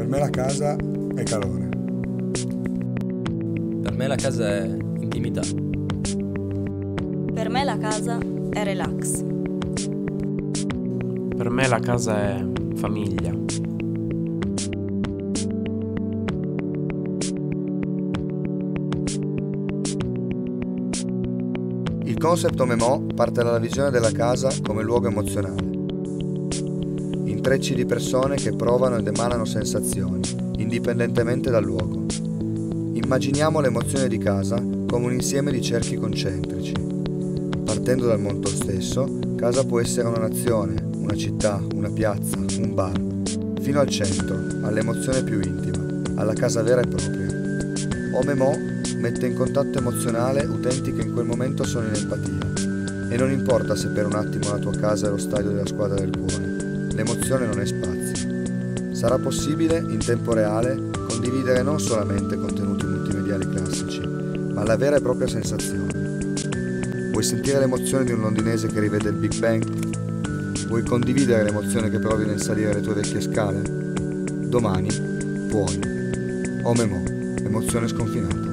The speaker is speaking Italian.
me la casa è calore. Per me la casa è intimità. Per me la casa è relax. Per me la casa è famiglia. Il concept Omemo parte dalla visione della casa come luogo emozionale. Intrecci di persone che provano ed emanano sensazioni, indipendentemente dal luogo. Immaginiamo l'emozione di casa come un insieme di cerchi concentrici. Partendo dal mondo stesso, casa può essere una nazione, una città, una piazza, un bar, fino al centro, all'emozione più intima, alla casa vera e propria. Omemo mette in contatto emozionale utenti che in quel momento sono in empatia. E non importa se per un attimo la tua casa è lo stadio della squadra del cuore, l'emozione non è spazio. Sarà possibile, in tempo reale, condividere non solamente contenuti multimediali classici, ma la vera e propria sensazione. Vuoi sentire l'emozione di un londinese che rivede il Big Bang? Vuoi condividere l'emozione che provi nel salire le tue vecchie scale? Domani puoi. Omemo, emozione sconfinata.